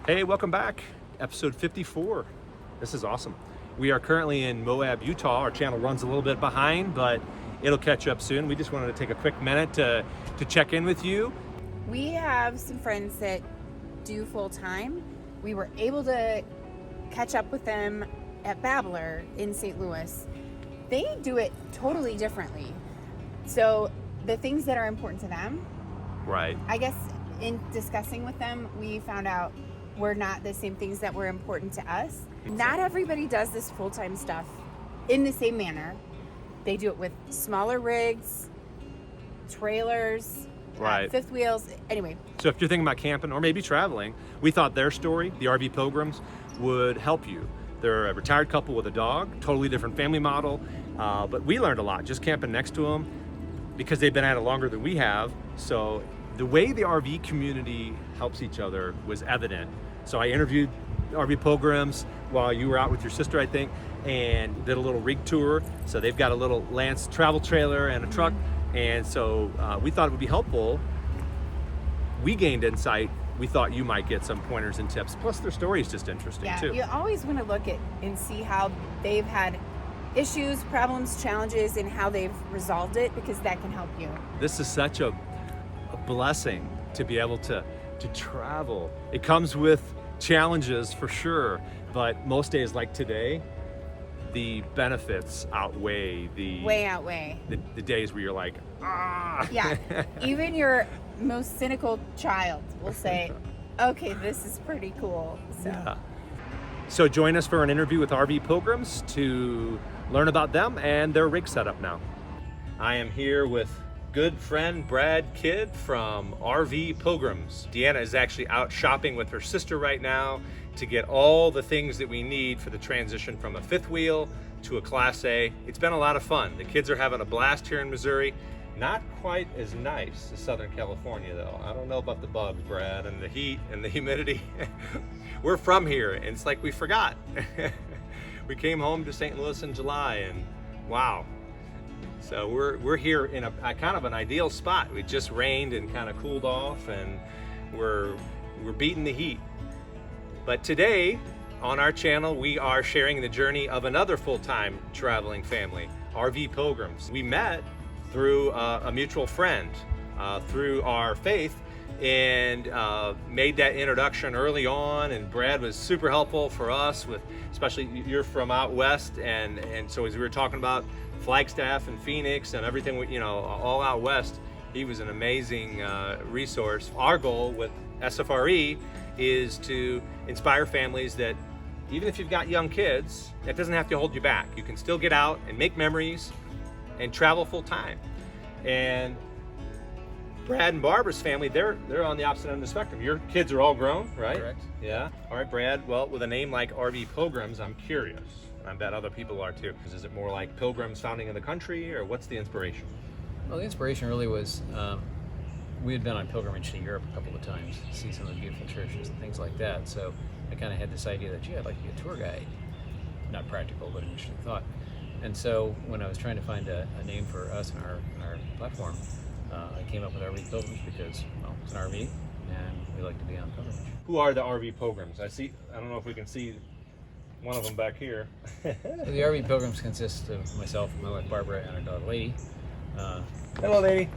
Hey, welcome back. Episode 54. This is awesome. We are currently in Moab, Utah. Our channel runs a little bit behind, but it'll catch up soon. We just wanted to take a quick minute to check in with you. We have some friends that do full time. We were able to catch up with them at Babbler in St. Louis. They do it totally differently. So the things that are important to them, Right. I guess in discussing with them, we found out were not the same things that were important to us. Not everybody does this full-time stuff in the same manner. They do it with smaller rigs, trailers, Right. fifth wheels. Anyway, So if you're thinking about camping or maybe traveling, we thought their story, the RV Pilgrims, would help you. They're a retired couple with a dog, totally different family model, but we learned a lot just camping next to them because they've been at it longer than we have. So the way the RV community helps each other was evident. So I interviewed RV Pilgrims while you were out with your sister, I think, and did a little rig tour. So they've got a little Lance travel trailer and a truck. And so we thought it would be helpful. We gained insight. We thought you might get some pointers and tips. Plus their story is just interesting yeah, too. you always want to look at and see how they've had issues, problems, challenges, and how they've resolved it, because that can help you. This is such a blessing to be able to travel. It comes with challenges for sure, but most days like today, the benefits outweigh Way outweigh. the days where you're like, ah. Yeah, even your most cynical child will say, okay, this is pretty cool. So Yeah. So join us for an interview with RV Pilgrims to learn about them and their rig setup now. I am here with good friend Brad Kidd from RV Pilgrims. Deanna is actually out shopping with her sister right now to get all the things that we need for the transition from a fifth wheel to a Class A. It's been a lot of fun. The kids are having a blast here in Missouri. Not quite as nice as Southern California though. I don't know about the bugs, Brad, and the heat and the humidity. We're from here and it's like we forgot. We came home to St. Louis in July and wow. So we're here in a kind of an ideal spot. We just rained and kind of cooled off and we're beating the heat. But today on our channel, we are sharing the journey of another full-time traveling family, RV Pilgrims. We met through a mutual friend, through our faith, and made that introduction early on, and Brad was super helpful for us with, especially you're from out west, and so as we were talking about Flagstaff and Phoenix and everything, all out west, he was an amazing resource. Our goal with SFRE is to inspire families that even if you've got young kids, that doesn't have to hold you back. You can still get out and make memories and travel full time. And Brad and Barbara's family, they're on the opposite end of the spectrum. Your kids are all grown, right? Correct. Yeah. All right, Brad. Well, with a name like RV Pilgrims, I'm curious. And I bet other people are too. Is it more like pilgrims founding in the country, or what's the inspiration? Well, the inspiration really was we had been on pilgrimage to Europe a couple of times to see some of the beautiful churches and things like that. So I kind of had this idea that, gee, I'd like to be a tour guide. Not practical, but an interesting thought. And so when I was trying to find a name for us and our platform, I came up with RV Pilgrims because, well, it's an RV and we like to be on pilgrimage. Who are the RV Pilgrims? I don't know if we can see one of them back here. So the RV Pilgrims consist of myself, my wife Barbara, and our dog Lady. Hello, lady.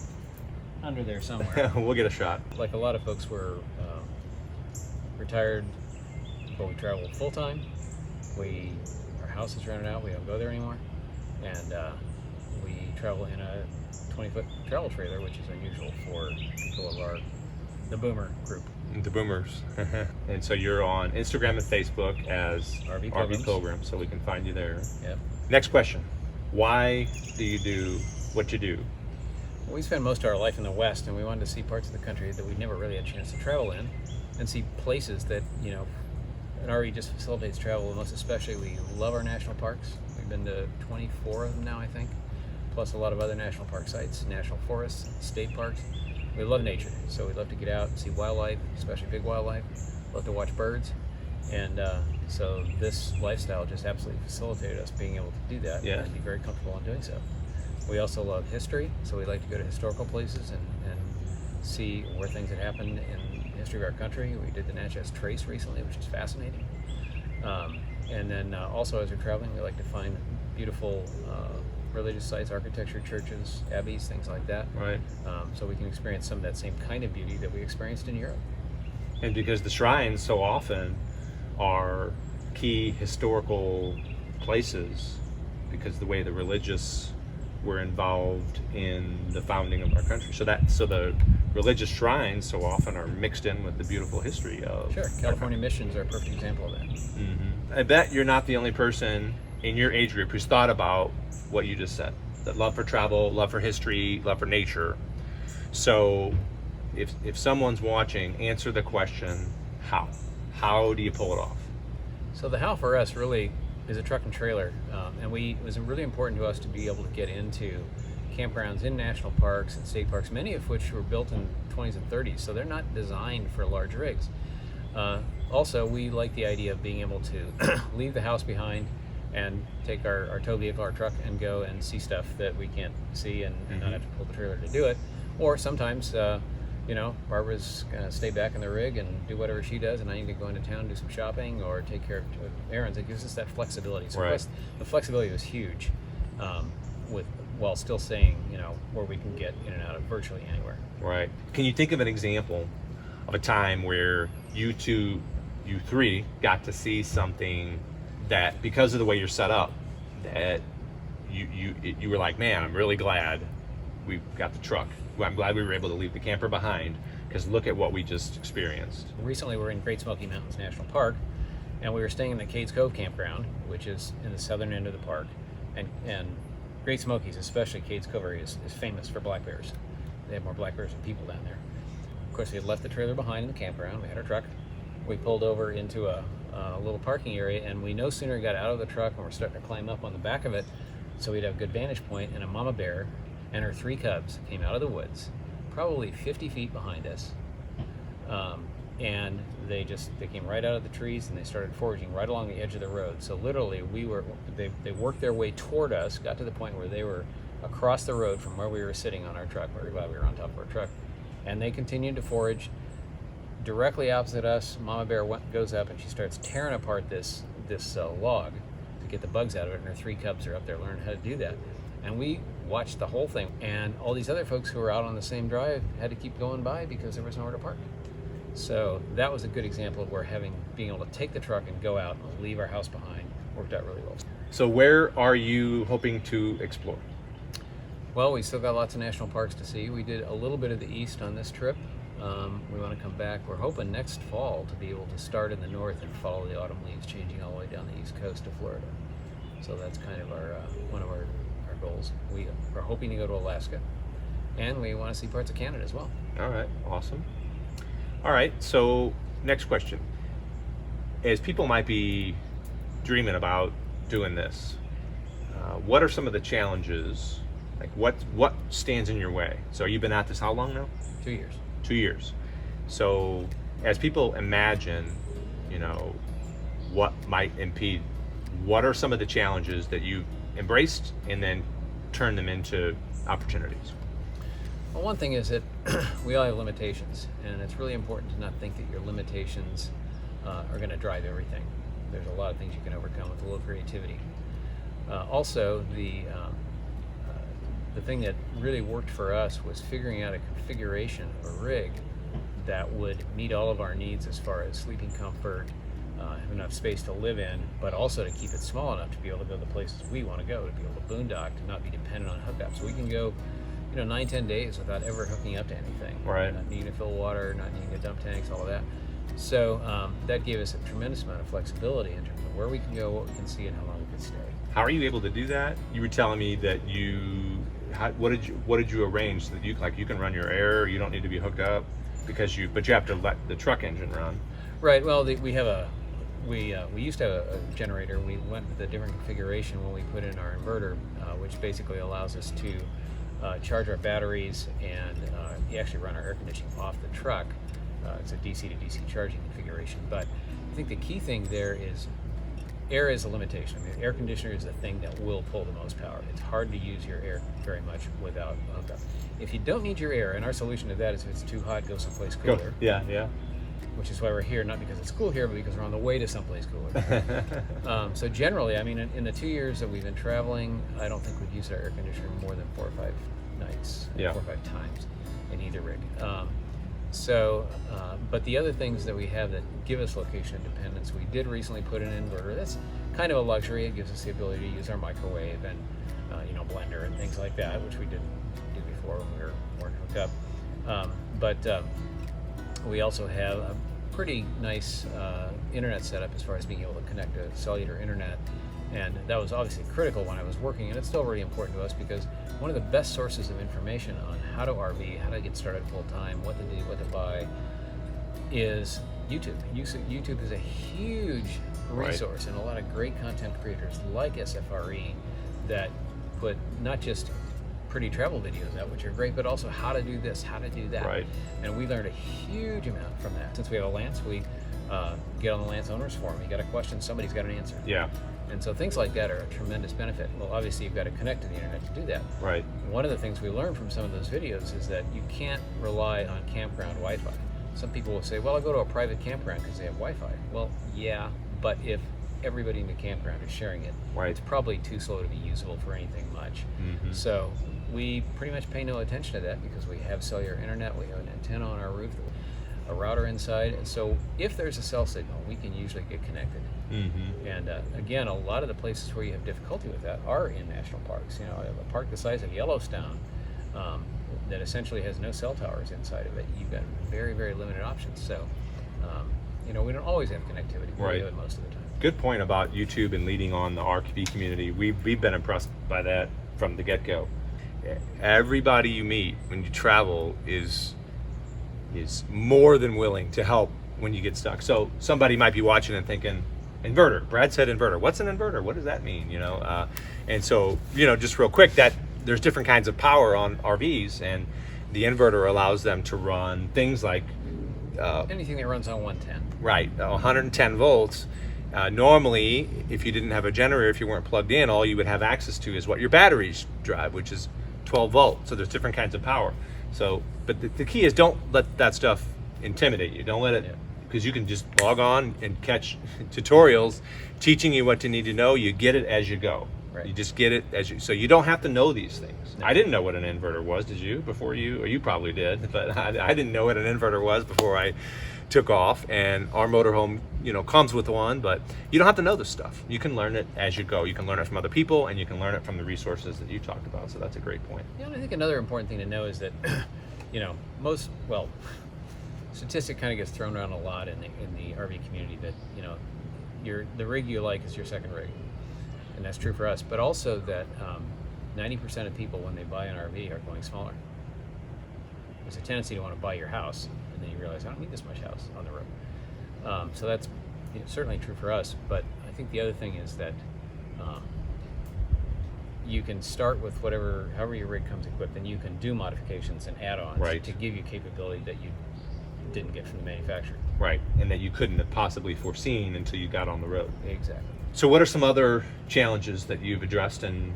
Under there somewhere. We'll get a shot. Like a lot of folks, we're retired, but we travel full time. Our house is rented out. We don't go there anymore, and we travel in a 20-foot travel trailer, which is unusual for people of the boomer group. The boomers. And so you're on Instagram and Facebook as RV RV Pilgrims, so we can find you there. Yep. Next question. Why do you do what you do? We spend most of our life in the West, and we wanted to see parts of the country that we never really had a chance to travel in, and see places that, an RV just facilitates travel. And most especially, we love our national parks. We've been to 24 of them now, I think, plus a lot of other national park sites, national forests, state parks. We love nature, so we love to get out and see wildlife, especially big wildlife. Love to watch birds, and so this lifestyle just absolutely facilitated us being able to do that. Yeah. And be very comfortable in doing so. We also love history, so we like to go to historical places and see where things that happened in history of our country. We did the Natchez Trace recently, which is fascinating. And then also as we're traveling, we like to find beautiful religious sites, architecture, churches, abbeys, things like that. Right. So we can experience some of that same kind of beauty that we experienced in Europe. And because the shrines so often are key historical places, because the way the religious were involved in the founding of our country. So the religious shrines so often are mixed in with the beautiful history of. Sure, California missions are a perfect example of that. Mm-hmm. I bet you're not the only person in your age group who's thought about what you just said. That love for travel, love for history, love for nature. So if someone's watching, answer the question, how? How do you pull it off? So the how for us really is a truck and trailer, and it was really important to us to be able to get into campgrounds in national parks and state parks, many of which were built in 20s and 30s, so they're not designed for large rigs. Also, we like the idea of being able to leave the house behind and take our tow vehicle, our truck, and go and see stuff that we can't see and not have to pull the trailer to do it. Or sometimes, Barbara's gonna stay back in the rig and do whatever she does, and I need to go into town, do some shopping, or take care of errands. It gives us that flexibility. So right. The flexibility was huge, while still staying, where we can get in and out of virtually anywhere. Right. Can you think of an example of a time where you three got to see something that, because of the way you're set up, that you were like, man, I'm really glad we got the truck. I'm glad we were able to leave the camper behind, because look at what we just experienced. Recently, we're in Great Smoky Mountains National Park, and we were staying in the Cades Cove campground, which is in the southern end of the park. And Great Smokies, especially Cades Cove area, is famous for black bears. They have more black bears than people down there. Of course, we had left the trailer behind in the campground. We had our truck. We pulled over into a little parking area, and we no sooner got out of the truck and we're starting to climb up on the back of it so we'd have a good vantage point, and a mama bear and her 3 cubs came out of the woods, probably 50 feet behind us, and they came right out of the trees, and they started foraging right along the edge of the road. So literally they worked their way toward us, got to the point where they were across the road from where we were sitting on our truck. Very glad we were on top of our truck, and they continued to forage directly opposite us. Mama bear goes up and she starts tearing apart this log to get the bugs out of it, and her 3 cubs are up there learning how to do that. And we watched the whole thing, and all these other folks who were out on the same drive had to keep going by because there was nowhere to park. So that was a good example of where being able to take the truck and go out and leave our house behind worked out really well. So where are you hoping to explore? Well, we still got lots of national parks to see. We did a little bit of the east on this trip. We want to come back. We're hoping next fall to be able to start in the north and follow the autumn leaves changing all the way down the east coast of Florida. So that's kind of one of our goals. We are hoping to go to Alaska, and we want to see parts of Canada as well. All right, awesome. All right, so next question. As people might be dreaming about doing this, what are some of the challenges? Like what stands in your way? So you've been at this how long now? 2 years. 2 years. So as people imagine, what might impede, what are some of the challenges that you've embraced and then turn them into opportunities? Well, one thing is that we all have limitations, and it's really important to not think that your limitations are going to drive everything. There's a lot of things you can overcome with a little creativity. Also, the thing that really worked for us was figuring out a configuration of a rig that would meet all of our needs as far as sleeping comfort, have enough space to live in, but also to keep it small enough to be able to go the places we want to go, to be able to boondock, to not be dependent on hookups. So we can go 9-10 days without ever hooking up to anything. Right. Not needing to fill water, not needing to dump tanks, all of that. So that gave us a tremendous amount of flexibility in terms of where we can go, what we can see, and how long we can stay. How are you able to do that? You were telling me that what did you arrange so that you can run your air, you don't need to be hooked up but you have to let the truck engine run. Right. Well, we used to have a generator. We went with a different configuration when we put in our inverter, which basically allows us to charge our batteries and actually run our air conditioning off the truck. It's a DC to DC charging configuration. But I think the key thing there is air is a limitation. I mean, air conditioner is the thing that will pull the most power. It's hard to use your air very much without a hookup. If you don't need your air, and our solution to that is if it's too hot, go someplace cooler. Yeah. which is why we're here, not because it's cool here, but because we're on the way to someplace cooler. So generally, I mean, in the 2 years that we've been traveling, I don't think we've used our air conditioner more than 4 or 5 nights, 4 or 5 times in either rig. But the other things that we have that give us location independence, we did recently put an inverter. That's kind of a luxury. It gives us the ability to use our microwave and blender and things like that, which we didn't do before when we weren't hooked up. But we also have a pretty nice internet setup as far as being able to connect to cellular internet. And that was obviously critical when I was working, and it's still really important to us because one of the best sources of information on how to RV, how to get started full time, what to do, what to buy, is YouTube. YouTube is a huge resource, and a lot of great content creators like SFRE that put not just pretty travel videos out, which are great, but also how to do this, how to do that. Right. And we learned a huge amount from that. Since we have a Lance, we get on the Lance Owners Forum. You got a question, somebody's got an answer. Yeah. And so things like that are a tremendous benefit. Well, obviously you've got to connect to the internet to do that. Right. One of the things we learned from some of those videos is that you can't rely on campground Wi-Fi. Some people will say, well, I'll go to a private campground because they have Wi-Fi. Well, yeah, but if everybody in the campground is sharing it, it's probably too slow to be usable for anything much. Mm-hmm. So we pretty much pay no attention to that because we have cellular internet, we have an antenna on our roof, a router inside, and so if there's a cell signal, we can usually get connected. Mm-hmm. And again, a lot of the places where you have difficulty with that are in national parks. A park the size of Yellowstone that essentially has no cell towers inside of it. You've got very, very limited options. So, we don't always have connectivity, but we have it most of the time. Good point about YouTube and leading on the RV community. We've been impressed by that from the get-go. Everybody you meet when you travel is more than willing to help when you get stuck. So somebody might be watching and thinking, inverter. Brad said inverter. What's an inverter? What does that mean? And so, just real quick, that there's different kinds of power on RVs, and the inverter allows them to run things like anything that runs on 110. Right, 110 volts. Normally, if you didn't have a generator, if you weren't plugged in, all you would have access to is what your batteries drive, which is 12 volts. So there's different kinds of power. So, but the key is don't let that stuff intimidate you. Don't let it, because you can just log on and catch tutorials teaching you what you need to know. You get it as you go. Right. You just get it so you don't have to know these things. No. I didn't know what an inverter was, did you? Or you probably did, but I didn't know what an inverter was before I took off. And our motorhome, comes with one, but you don't have to know this stuff. You can learn it as you go. You can learn it from other people, and you can learn it from the resources that you talked about. So that's a great point. Yeah, and I think another important thing to know is that, statistic kind of gets thrown around a lot in the RV community that, the rig you like is your second rig. And that's true for us, but also that 90% of people, when they buy an RV, are going smaller. There's a tendency to want to buy your house, and then you realize, I don't need this much house on the road. So that's certainly true for us, but I think the other thing is that you can start with however your rig comes equipped, and you can do modifications and add-ons to give you capability that you didn't get from the manufacturer. Right, and that you couldn't have possibly foreseen until you got on the road. Exactly. So what are some other challenges that you've addressed and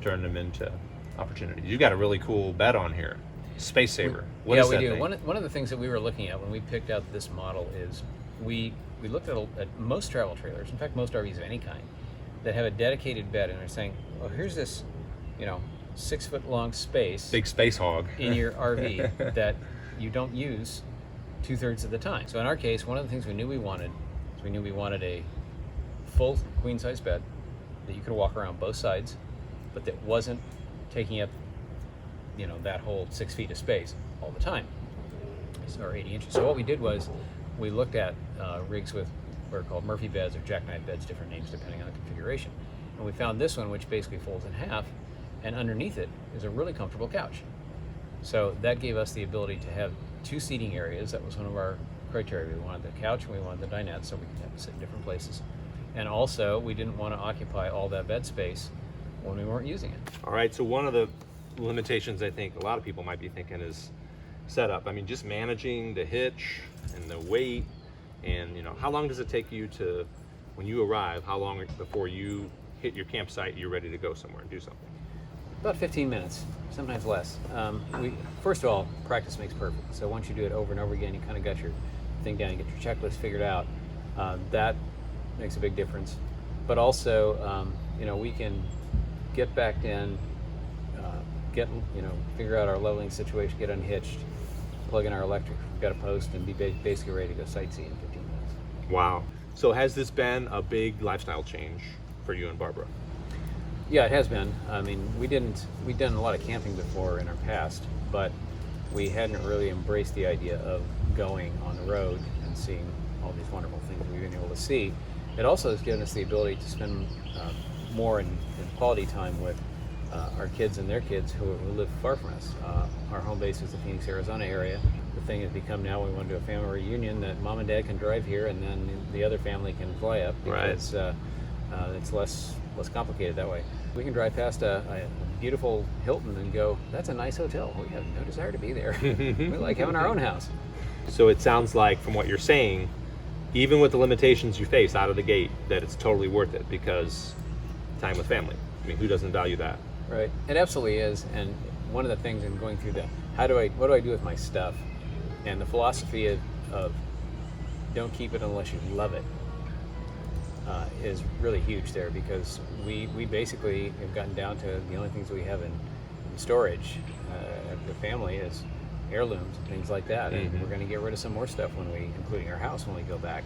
turned them into opportunities? You've got a really cool bed on here, Space Saver. What is that do. thing? One of the things that we were looking at when we picked out this model is we looked at most travel trailers, in fact most RVs of any kind, that have a dedicated bed, and they're saying, oh, here's this 6-foot long space, big space hog in your RV that you don't use 2/3 of the time. So in our case, one of the things we knew we wanted a full queen size bed that you could walk around both sides, but that wasn't taking up that whole 6 feet of space all the time, or 80 inches. So what we did was we looked at rigs with what are called Murphy beds or jackknife beds, different names depending on the configuration, and we found this one which basically folds in half, and underneath it is a really comfortable couch. So that gave us the ability to have 2 seating areas. That was one of our criteria. We wanted the couch and we wanted the dinette, so we could have to sit in different places. And also, we didn't want to occupy all that bed space when we weren't using it. All right, so one of the limitations I think a lot of people might be thinking is setup. I mean, just managing the hitch and the weight, and how long does it take you to, when you arrive, how long before you hit your campsite, you're ready to go somewhere and do something? About 15 minutes, sometimes less. First of all, practice makes perfect. So once you do it over and over again, you kind of got your everything down, get your checklist figured out, that makes a big difference. But also, we can get back in, figure out our leveling situation, get unhitched, plug in our electric, we've got a post, and be basically ready to go sightsee in 15 minutes. Wow. So has this been a big lifestyle change for you and Barbara? Yeah, it has been. I mean, we'd done a lot of camping before in our past, but we hadn't really embraced the idea of going on the road and seeing all these wonderful things we've been able to see. It also has given us the ability to spend more in quality time with our kids and their kids who live far from us. Our home base is the Phoenix, Arizona area. The thing has become now we want to do a family reunion that mom and dad can drive here and then the other family can fly up because it's less complicated that way. We can drive past a beautiful Hilton and go, that's a nice hotel. We have no desire to be there. We like having our own house. So it sounds like from what you're saying, even with the limitations you face out of the gate, that it's totally worth it because time with family. I mean, who doesn't value that? Right, it absolutely is. And one of the things in going through what do I do with my stuff? And the philosophy of don't keep it unless you love it is really huge there, because we basically have gotten down to the only things we have in storage the family is heirlooms and things like that. And we're going to get rid of some more stuff including our house when we go back,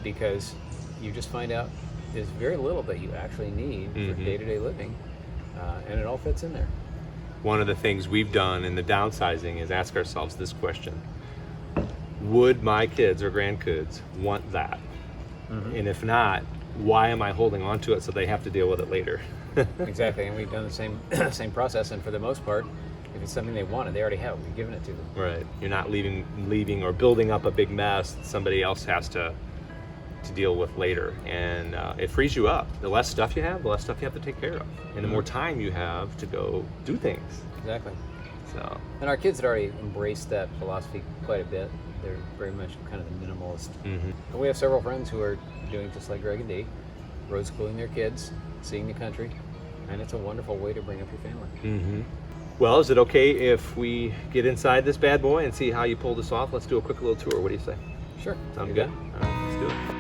because you just find out there's very little that you actually need for day-to-day living, and it all fits in there. One of the things we've done in the downsizing is ask ourselves this question: would my kids or grandkids want that? And if not, why am I holding on to it so they have to deal with it later? Exactly, and we've done the same process, and for the most part, if it's something they wanted, they already have. We've given it to them. Right. You're not leaving or building up a big mess that somebody else has to deal with later, and it frees you up. The less stuff you have, the less stuff you have to take care of, and the more time you have to go do things. Exactly. So. And our kids had already embraced that philosophy quite a bit. They're very much kind of the minimalist. And we have several friends who are doing just like Greg and Dee, road schooling their kids, seeing the country, and it's a wonderful way to bring up your family. Well, is it okay if we get inside this bad boy and see how you pull this off? Let's do a quick little tour. What do you say? Sure. Sound good? All right, let's do it.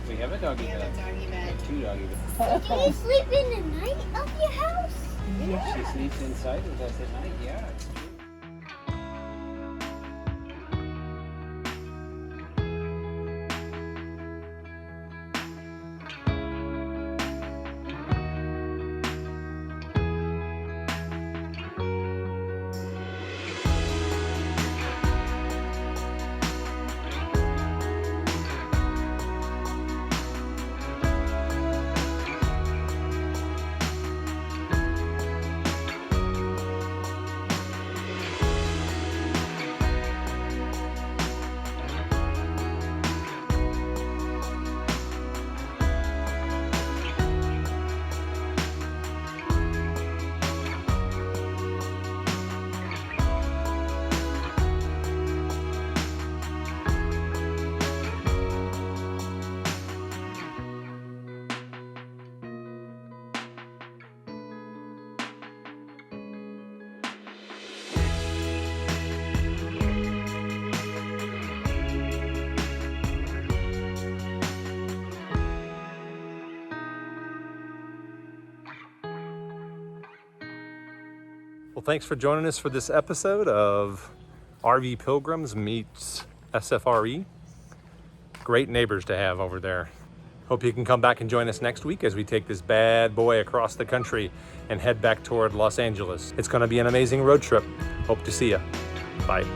We have a doggy bed. Two doggy beds. Do you sleep in the night of your house? Yeah, she sleeps inside with us at night. Yeah, it's true. Well, thanks for joining us for this episode of RV Pilgrims meets SFRE. Great neighbors to have over there. Hope you can come back and join us next week as we take this bad boy across the country and head back toward Los Angeles. It's going to be an amazing road trip. Hope to see you. Bye.